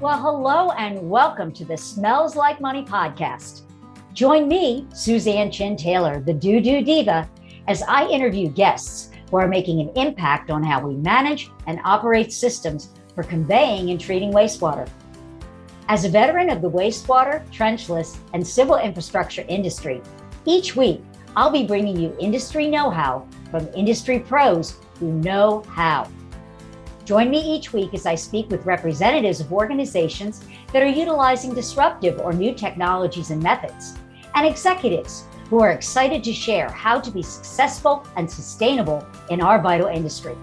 Well, hello and welcome to the Smells Like Money podcast. Join me, Suzan Taylor, the DooDoo Diva, as I interview guests who are making an impact on how we manage and operate systems for conveying and treating wastewater. As a veteran of the wastewater, trenchless, and civil infrastructure industry, each week I'll be bringing you industry know-how from industry pros who know how. Join me each week as I speak with representatives of organizations that are utilizing disruptive or new technologies and methods, and executives who are excited to share how to be successful and sustainable in our vital industry.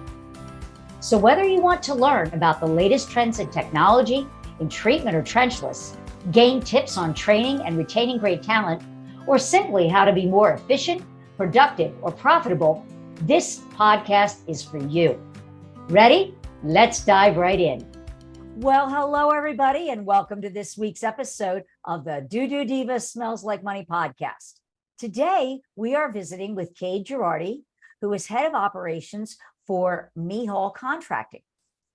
So whether you want to learn about the latest trends in technology, in treatment or trenchless, gain tips on training and retaining great talent, or simply how to be more efficient, productive, or profitable, this podcast is for you. Ready? Let's dive right in. Well, hello, everybody, and welcome to this week's episode of the DooDoo Diva Smells Like Money podcast. Today, we are visiting with Cade Girardi, who is head of operations for Mehall Contracting.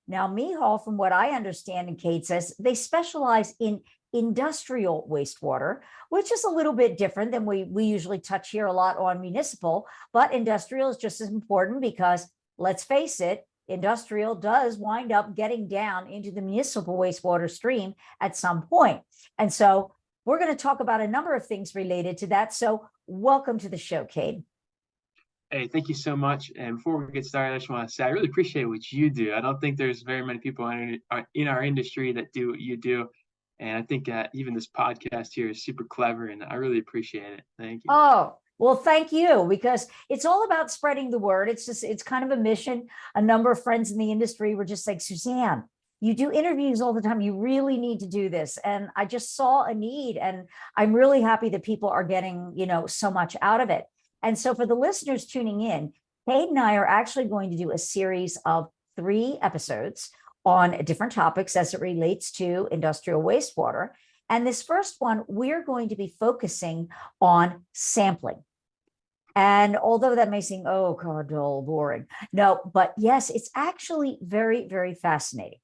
Now, Mehall, from what I understand, and Cade says, they specialize in industrial wastewater, which is a little bit different than we usually touch here a lot on municipal, but industrial is just as important because, let's face it, industrial does wind up getting down into the municipal wastewater stream at some point. And so we're going to talk about a number of things related to that. So welcome to the show, Cade. Hey, thank you so much. And before we get started, I just want to say I really appreciate what you do. I don't think there's very many people in our industry that do what you do. And I think even this podcast here is super clever, and I really appreciate it. Thank you. Oh, well, thank you, because it's all about spreading the word. It's kind of a mission. A number of friends in the industry were just like, Suzan, you do interviews all the time. You really need to do this. And I just saw a need, and I'm really happy that people are getting, so much out of it. And so for the listeners tuning in, Cade and I are actually going to do a series of 3 episodes on different topics as it relates to industrial wastewater. And this first one, we're going to be focusing on sampling. And although that may seem, oh, God, dull, boring. No, but yes, it's actually very, very fascinating,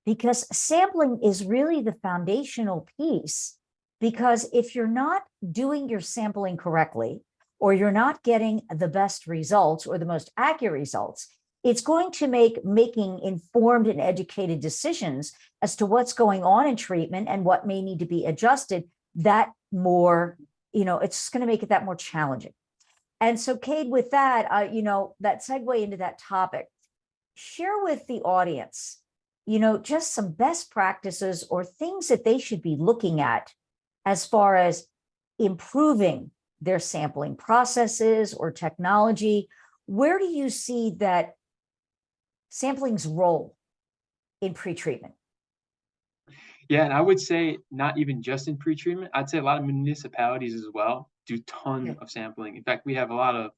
because sampling is really the foundational piece. Because if you're not doing your sampling correctly, or you're not getting the best results or the most accurate results, it's going to making informed and educated decisions as to what's going on in treatment and what may need to be adjusted that more, it's going to make it that more challenging. And so, Cade, with that, that segue into that topic, share with the audience, just some best practices or things that they should be looking at as far as improving their sampling processes or technology. Where do you see that sampling's role in pretreatment? Yeah, and I would say not even just in pretreatment. I'd say a lot of municipalities as well do tons of sampling. In fact, we have a lot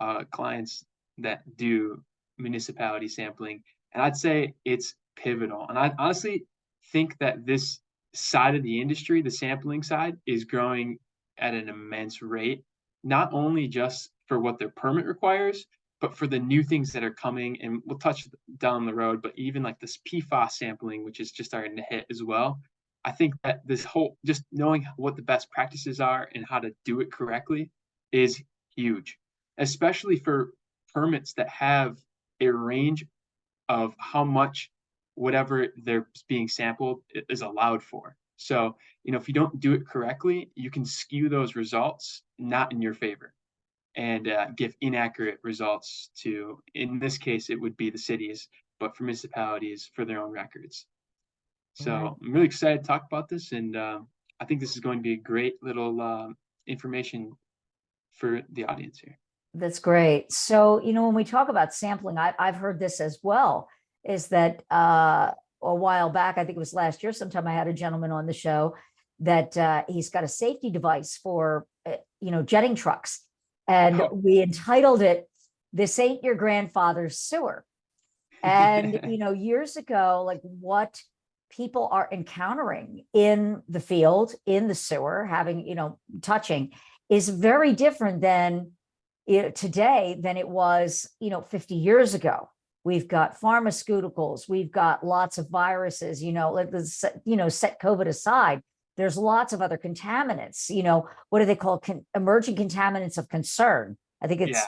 of clients that do municipality sampling, and I'd say it's pivotal. And I honestly think that this side of the industry, the sampling side, is growing at an immense rate, not only just for what their permit requires, but for the new things that are coming. And we'll touch down the road, but even like this PFAS sampling, which is just starting to hit as well. I think that this whole, just knowing what the best practices are and how to do it correctly is huge, especially for permits that have a range of how much whatever they're being sampled is allowed for. So, if you don't do it correctly, you can skew those results not in your favor and give inaccurate results to, in this case, it would be the cities, but for municipalities for their own records. So I'm really excited to talk about this, and I think this is going to be a great little information for the audience here. That's great. So, when we talk about sampling, I've heard this as well, is that a while back, I think it was last year sometime, I had a gentleman on the show that he's got a safety device for, jetting trucks. And we entitled it, "This Ain't Your Grandfather's Sewer." And, years ago, like what people are encountering in the field, in the sewer, having, touching, is very different than today than it was, 50 years ago. we've got pharmaceuticals, we've got lots of viruses, set COVID aside, there's lots of other contaminants, what do they call emerging contaminants of concern? I think it's,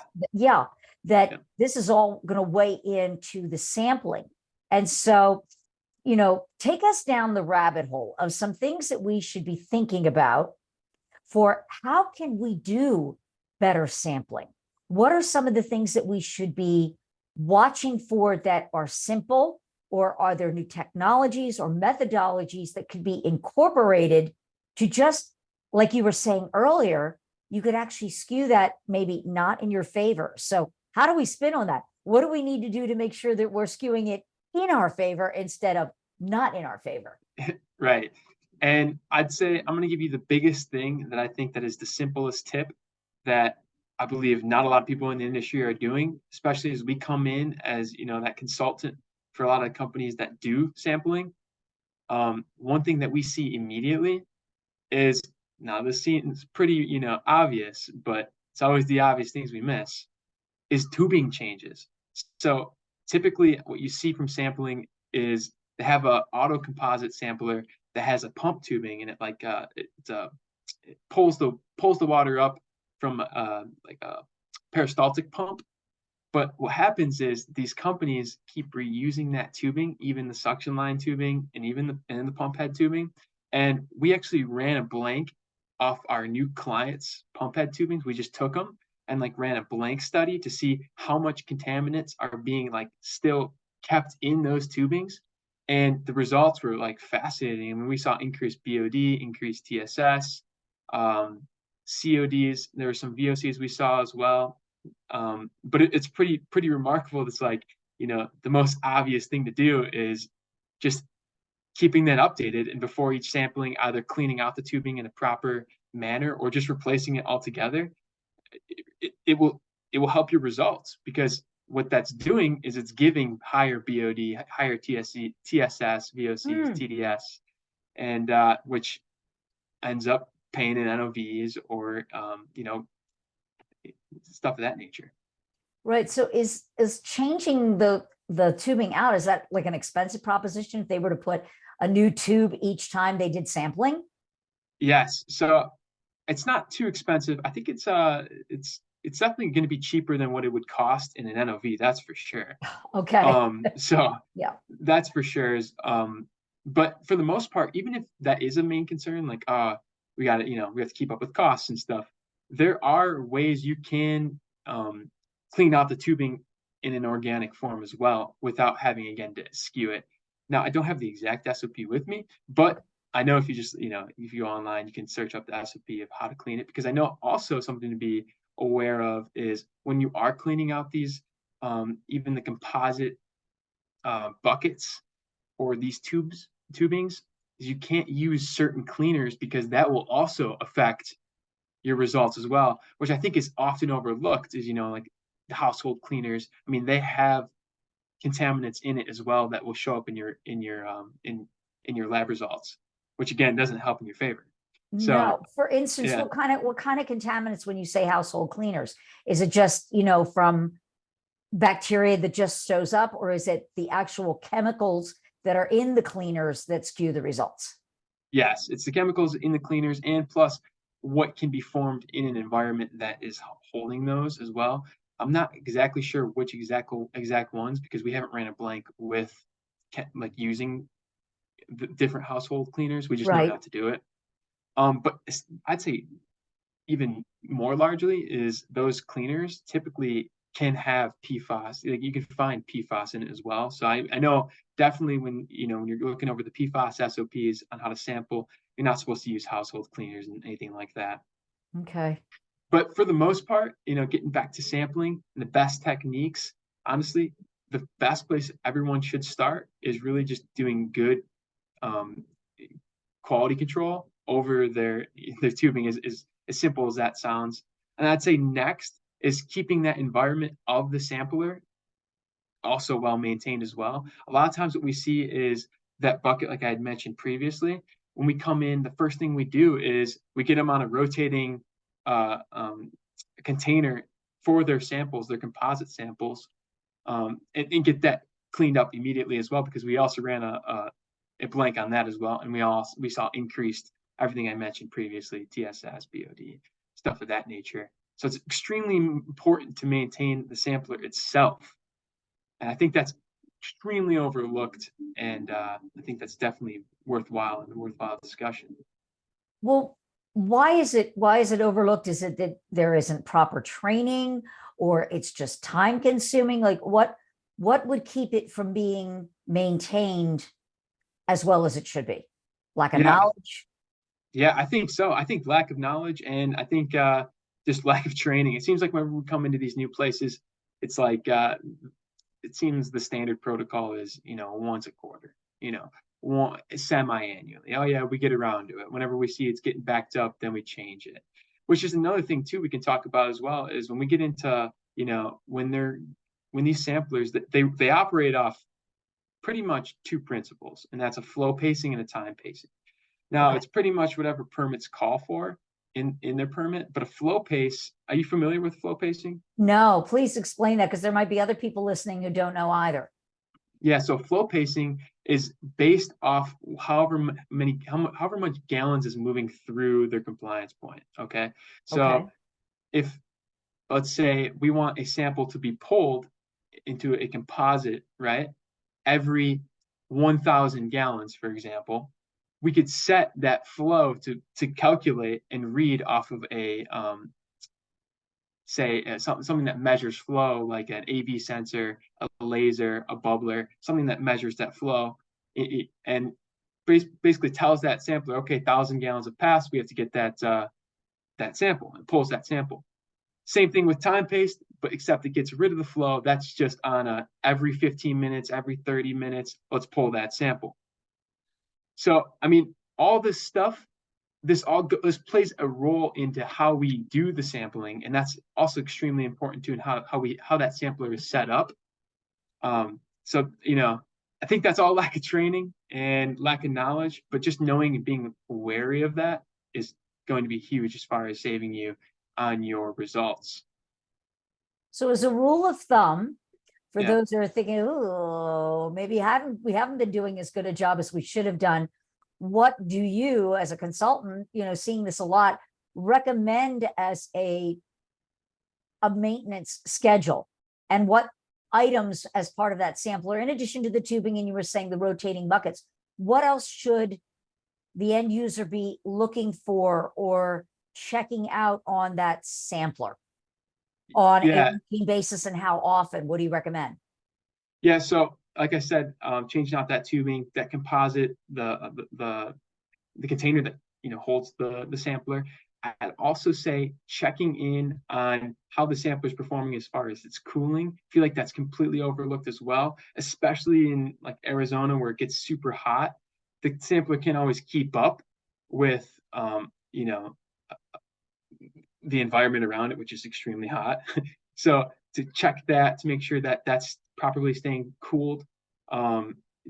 this is all going to weigh into the sampling. And so, take us down the rabbit hole of some things that we should be thinking about for how can we do better sampling? What are some of the things that we should be watching for that are simple, or are there new technologies or methodologies that could be incorporated to just, like you were saying earlier, you could actually skew that maybe not in your favor. So how do we spin on that? What do we need to do to make sure that we're skewing it in our favor instead of not in our favor? Right. And I'd say I'm going to give you the biggest thing that I think that is the simplest tip that I believe not a lot of people in the industry are doing, especially as we come in as, that consultant for a lot of companies that do sampling. One thing that we see immediately is, now this seems pretty, obvious, but it's always the obvious things we miss, is tubing changes. So typically what you see from sampling is they have a auto composite sampler that has a pump tubing, and it pulls the water up from like a peristaltic pump. But what happens is these companies keep reusing that tubing, even the suction line tubing and even the pump head tubing. And we actually ran a blank off our new clients' pump head tubings. We just took them and ran a blank study to see how much contaminants are being still kept in those tubings. And the results were fascinating. I mean, we saw increased BOD, increased TSS, CODs. There were some VOCs we saw as well. But it's pretty remarkable. It's the most obvious thing to do is just keeping that updated, and before each sampling, either cleaning out the tubing in a proper manner or just replacing it altogether. It will help your results, because what that's doing is it's giving higher BOD, higher TSS, VOCs, TDS, and which ends up paying in NOVs or stuff of that nature. Right. So is changing the tubing out, is that an expensive proposition if they were to put a new tube each time they did sampling? Yes. So it's not too expensive. I think it's definitely going to be cheaper than what it would cost in an NOV. That's for sure. Okay. So yeah, that's for sure. But for the most part, even if that is a main concern, we got to, we have to keep up with costs and stuff, there are ways you can clean out the tubing in an organic form as well without having, again, to skew it. Now, I don't have the exact SOP with me, but I know if you just, if you go online, you can search up the SOP of how to clean it, because I know also something to be aware of is when you are cleaning out these, even the composite buckets or these tubings, you can't use certain cleaners, because that will also affect your results as well, which I think is often overlooked. Is the household cleaners, I mean, they have contaminants in it as well that will show up in your lab results, which again doesn't help in your favor. So, no, for instance, what kind of contaminants, when you say household cleaners, is it just from bacteria that just shows up, or is it the actual chemicals that are in the cleaners that skew the results? Yes, it's the chemicals in the cleaners, and plus what can be formed in an environment that is holding those as well. I'm not exactly sure which exact ones, because we haven't ran a blank with using the different household cleaners. We just know not to do it. But I'd say even more largely is those cleaners typically can have PFAS. You can find PFAS in it as well. So I know definitely when you're looking over the PFAS SOPs on how to sample, you're not supposed to use household cleaners and anything like that. Okay. But for the most part, getting back to sampling and the best techniques, honestly, the best place everyone should start is really just doing good quality control over their tubing, is as simple as that sounds. And I'd say next is keeping that environment of the sampler also well maintained as well. A lot of times what we see is that bucket, like I had mentioned previously, when we come in, the first thing we do is we get them on a rotating container for their samples, their composite samples. and get that cleaned up immediately as well, because we also ran a blank on that as well, and we saw increased everything I mentioned previously, TSS, BOD, stuff of that nature. So it's extremely important to maintain the sampler itself, and I think that's extremely overlooked, and I think that's definitely worthwhile and a worthwhile discussion. Well, why is it overlooked? Is it that there isn't proper training, or it's just time consuming? Like what would keep it from being maintained as well as it should be? Lack of knowledge? Yeah, I think so. I think lack of knowledge, and I think just lack of training. It seems like when we come into these new places, it's like it seems the standard protocol is, once a quarter, one semi-annually. Oh yeah, we get around to it. Whenever we see it's getting backed up, then we change it. Which is another thing too we can talk about as well, is when we get into, when these samplers, that they operate off pretty much two principles, and that's a flow pacing and a time pacing. Now, it's pretty much whatever permits call for in their permit, but a flow pace, are you familiar with flow pacing? No, please explain that, because there might be other people listening who don't know either. Yeah, so flow pacing is based off however much gallons is moving through their compliance point, okay? So if, let's say, we want a sample to be pulled into a composite, right, every 1,000 gallons, for example, we could set that flow to calculate and read off of a something that measures flow, like an AV sensor, a laser, a bubbler, something that measures that flow, and basically tells that sampler, okay, 1,000 gallons have passed, we have to get that sample, and pulls that sample. Same thing with time paced, but except it gets rid of the flow. That's just on a every 15 minutes, every 30 minutes, let's pull that sample. So, I mean, all this stuff, this plays a role into how we do the sampling, and that's also extremely important too, and how that sampler is set up. So, I think that's all lack of training and lack of knowledge, but just knowing and being wary of that is going to be huge as far as saving you on your results. So as a rule of thumb, for those who are thinking, oh, maybe we haven't been doing as good a job as we should have done, what do you, as a consultant, seeing this a lot, recommend as a maintenance schedule? And what items as part of that sampler, in addition to the tubing, and you were saying the rotating buckets, what else should the end user be looking for or checking out on that sampler on a routine basis, and how often? What do you recommend? Yeah, so like I said, changing out that tubing, that composite, the container that holds the sampler. I'd also say checking in on how the sampler is performing as far as its cooling. I feel like that's completely overlooked as well, especially in like Arizona where it gets super hot. The sampler can't always keep up with the environment around it, which is extremely hot. So to check that, to make sure that that's properly staying cooled,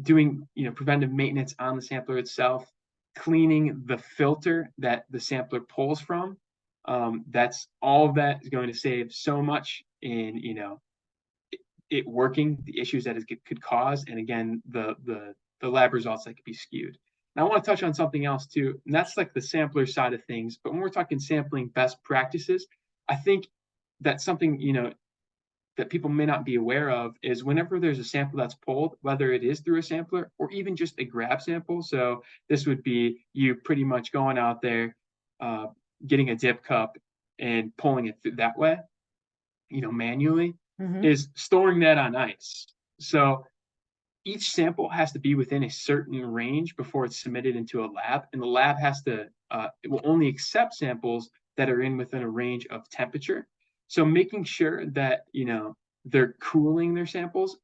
doing preventive maintenance on the sampler itself, cleaning the filter that the sampler pulls from. That's all of that is going to save so much in it working, the issues that it could cause, and again the lab results that could be skewed. Now I want to touch on something else too, and that's like the sampler side of things. But when we're talking sampling best practices, I think that's something that people may not be aware of is whenever there's a sample that's pulled, whether it is through a sampler or even just a grab sample. So this would be you pretty much going out there, getting a dip cup and pulling it through that way, manually, is storing that on ice. So each sample has to be within a certain range before it's submitted into a lab, and the lab has to it will only accept samples that are within a range of temperature. So making sure that they're cooling their samples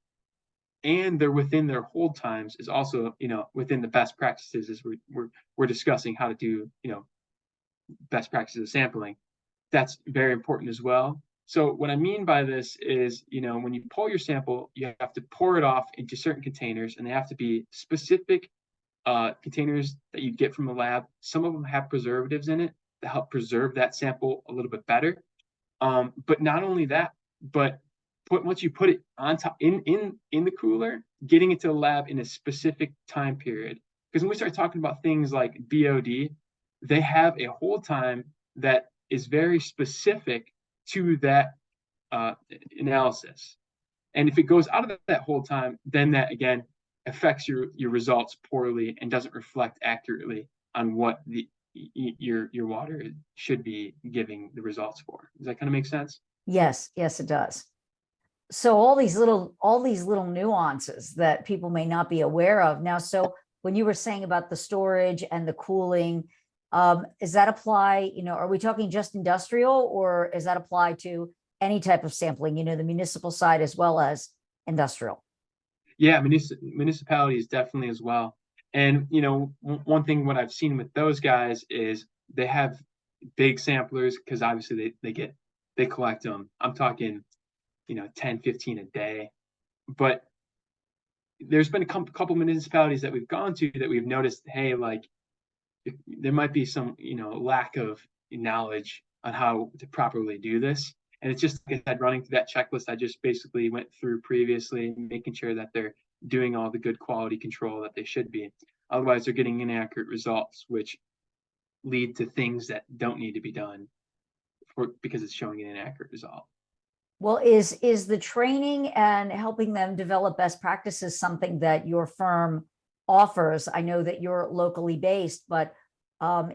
and they're within their hold times is also within the best practices, as we're discussing how to do best practices of sampling. That's very important as well. So what I mean by this is, when you pull your sample, you have to pour it off into certain containers, and they have to be specific containers that you get from the lab. Some of them have preservatives in it to help preserve that sample a little bit better. But not only that, but once you put it on top in the cooler, getting it to the lab in a specific time period. Because when we start talking about things like BOD, they have a hold time that is very specific to that analysis. And if it goes out of that hold time, then that again affects your results poorly and doesn't reflect accurately on what your water should be giving the results for. Does that kind of make sense? Yes, yes, it does. So all these little nuances that people may not be aware of now. So when you were saying about the storage and the cooling, does that apply, are we talking just industrial, or does that apply to any type of sampling, the municipal side as well as industrial? Yeah, municipalities definitely as well. And one thing what I've seen with those guys is they have big samplers, because obviously they collect them. I'm talking 10, 15 a day. But there's been a couple municipalities that we've gone to that we've noticed, hey, like there might be some lack of knowledge on how to properly do this. And it's just, like I said, running through that checklist I just basically went through previously, making sure that they're doing all the good quality control that they should be. Otherwise, they're getting inaccurate results, which lead to things that don't need to be done because it's showing an inaccurate result. Well, is the training and helping them develop best practices something that your firm offers? I know that you're locally based, but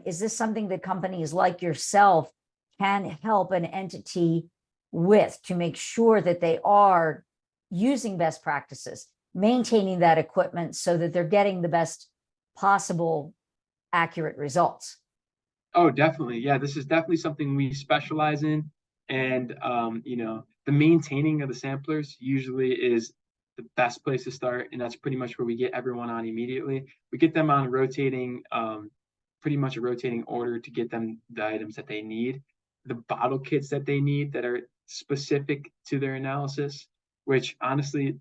is this something that companies like yourself can help an entity with, to make sure that they are using best practices, maintaining that equipment so that they're getting the best possible accurate results? Oh, definitely. Yeah, this is definitely something we specialize in. And, the maintaining of the samplers usually is the best place to start. And that's pretty much where we get everyone on immediately. We get them on rotating, pretty much a rotating order to get them the items that they need, the bottle kits that they need that are specific to their analysis, which honestly,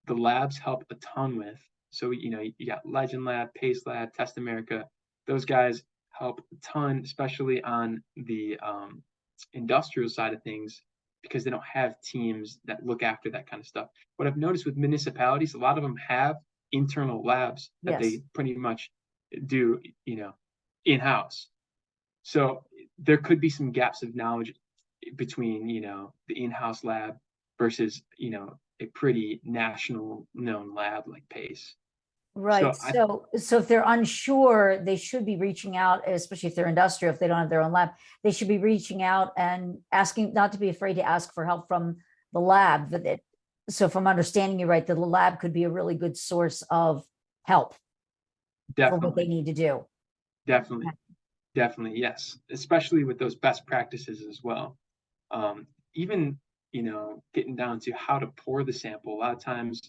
the labs help a ton with. So, you got Legend Lab, Pace Lab, Test America. Those guys help a ton, especially on the industrial side of things, because they don't have teams that look after that kind of stuff. What I've noticed with municipalities, a lot of them have internal labs that they pretty much do, in-house. So there could be some gaps of knowledge between, the in-house lab versus, a pretty national known lab like Pace. Right. So if they're unsure, they should be reaching out, especially if they're industrial, if they don't have their own lab, they should be reaching out and asking, not to be afraid to ask for help from the lab. So if I'm understanding you right, the lab could be a really good source of help for what they need to do. Definitely, yes. Especially with those best practices as well. Even, getting down to how to pour the sample. A lot of times,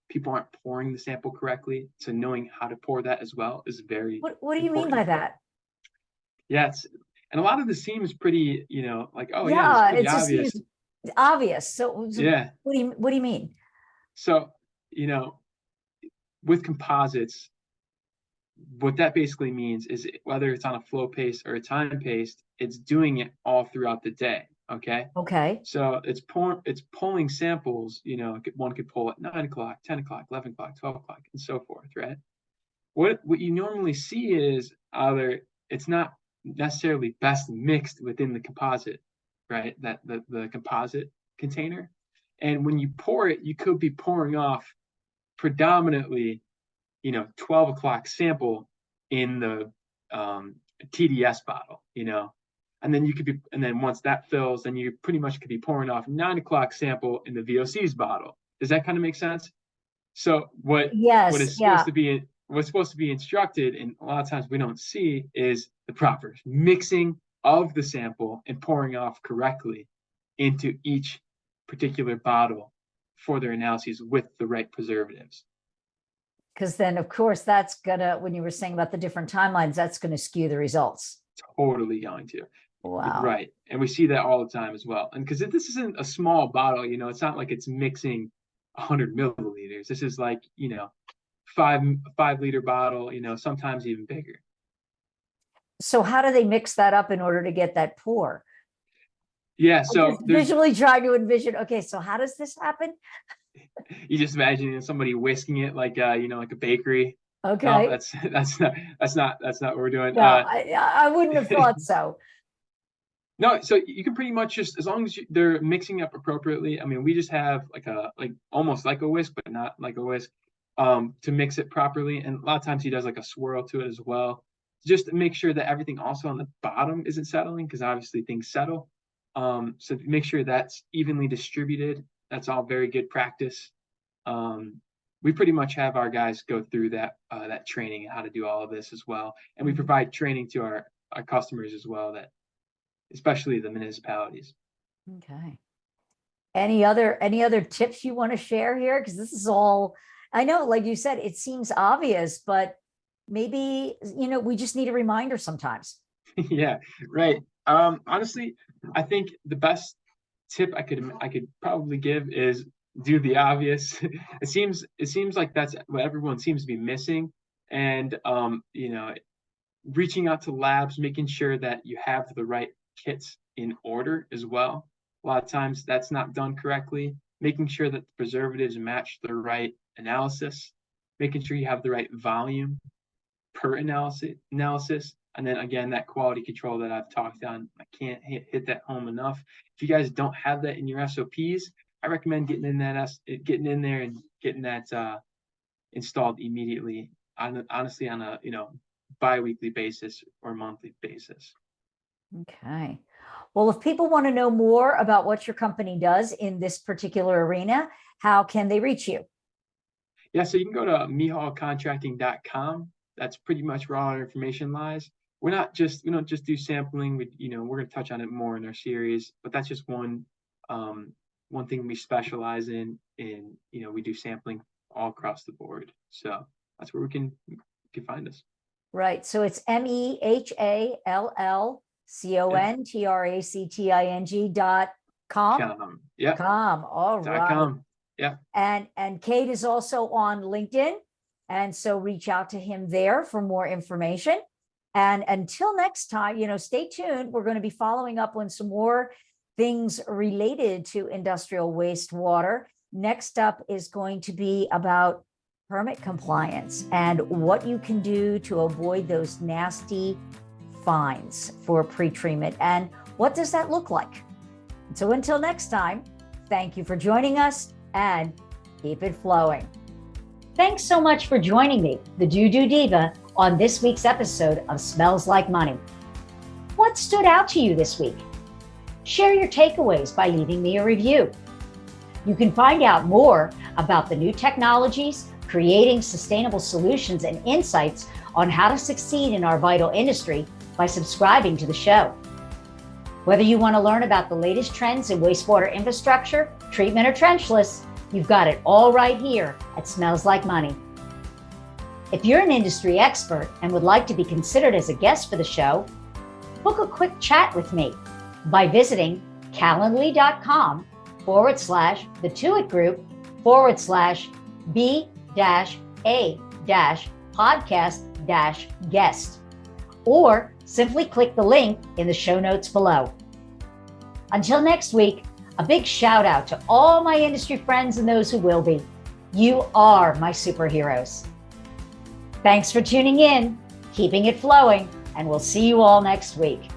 people aren't pouring the sample correctly. So knowing how to pour that as well is very What do you mean by that? Yes. And a lot of this seems pretty, like, oh yeah, it's pretty obvious. Obvious. So yeah. What do you mean? So, with composites, what that basically means is whether it's on a flow paste or a time paste, it's doing it all throughout the day. Okay. So it's pulling samples, one could pull at 9 o'clock, 10 o'clock, 11 o'clock, 12 o'clock, and so forth, right? What you normally see is either it's not necessarily best mixed within the composite, right? That the composite container. And when you pour it, you could be pouring off predominantly, 12 o'clock sample in the TDS bottle, and then once that fills, then you pretty much could be pouring off 9 o'clock sample in the VOC's bottle. Does that kind of make sense? So what is supposed to be, what's supposed to be instructed, and a lot of times we don't see, is the proper mixing of the sample and pouring off correctly into each particular bottle for their analyses with the right preservatives. Because then, of course, that's gonna, when you were saying about the different timelines, that's going to skew the results. Totally going to. Wow. Right. And we see that all the time as well. And because this isn't a small bottle, it's not like it's mixing 100 milliliters. This is like, 5-liter bottle, sometimes even bigger. So how do they mix that up in order to get that pour? Yeah. So visually trying to envision, okay, so how does this happen? You just imagine somebody whisking it like like a bakery. No, Okay. that's not what we're doing. No, I wouldn't have thought so. No, so you can pretty much just, as long as they're mixing up appropriately. I mean, we just have like almost like a whisk, but not like a whisk, to mix it properly. And a lot of times he does like a swirl to it as well, just to make sure that everything also on the bottom isn't settling, because obviously things settle. So make sure that's evenly distributed. That's all very good practice. We pretty much have our guys go through that training and how to do all of this as well, and we provide training to our customers as well, that especially the municipalities. Okay. Any other tips you want to share here? Because this is all, I know, like you said, it seems obvious, but maybe, we just need a reminder sometimes. Yeah, right. Honestly, I think the best tip I could probably give is do the obvious. It seems like that's what everyone seems to be missing. And reaching out to labs, making sure that you have the right kits in order as well. A lot of times that's not done correctly. Making sure that the preservatives match the right analysis, making sure you have the right volume per analysis. And then again, that quality control that I've talked on, I can't hit that home enough. If you guys don't have that in your SOPs, I recommend getting in there and getting that installed immediately. Honestly, on a bi-weekly basis or monthly basis. Okay. Well, if people want to know more about what your company does in this particular arena, how can they reach you? Yeah, so you can go to mihalcontracting.com. That's pretty much where all our information lies. We don't just do sampling. We're going to touch on it more in our series, but that's just one thing we specialize in. We do sampling all across the board. So that's where you can find us. Right. So it's MEHALLCONTRACTING.com. Yeah. All right. .com. Yeah. And Cade is also on LinkedIn. And so reach out to him there for more information. And until next time, stay tuned. We're going to be following up on some more things related to industrial wastewater. Next up is going to be about permit compliance and what you can do to avoid those nasty fines for pretreatment. And what does that look like? So until next time, thank you for joining us and keep it flowing. Thanks so much for joining me, the DooDoo Diva, on this week's episode of Smells Like Money. What stood out to you this week? Share your takeaways by leaving me a review. You can find out more about the new technologies, creating sustainable solutions, and insights on how to succeed in our vital industry by subscribing to the show. Whether you want to learn about the latest trends in wastewater infrastructure, treatment, or trenchless, you've got it all right here at Smells Like Money. If you're an industry expert and would like to be considered as a guest for the show, book a quick chat with me by visiting calendly.com/the2it group/B-A-podcast-guest, or simply click the link in the show notes below. Until next week, a big shout out to all my industry friends and those who will be. You are my superheroes. Thanks for tuning in, keeping it flowing, and we'll see you all next week.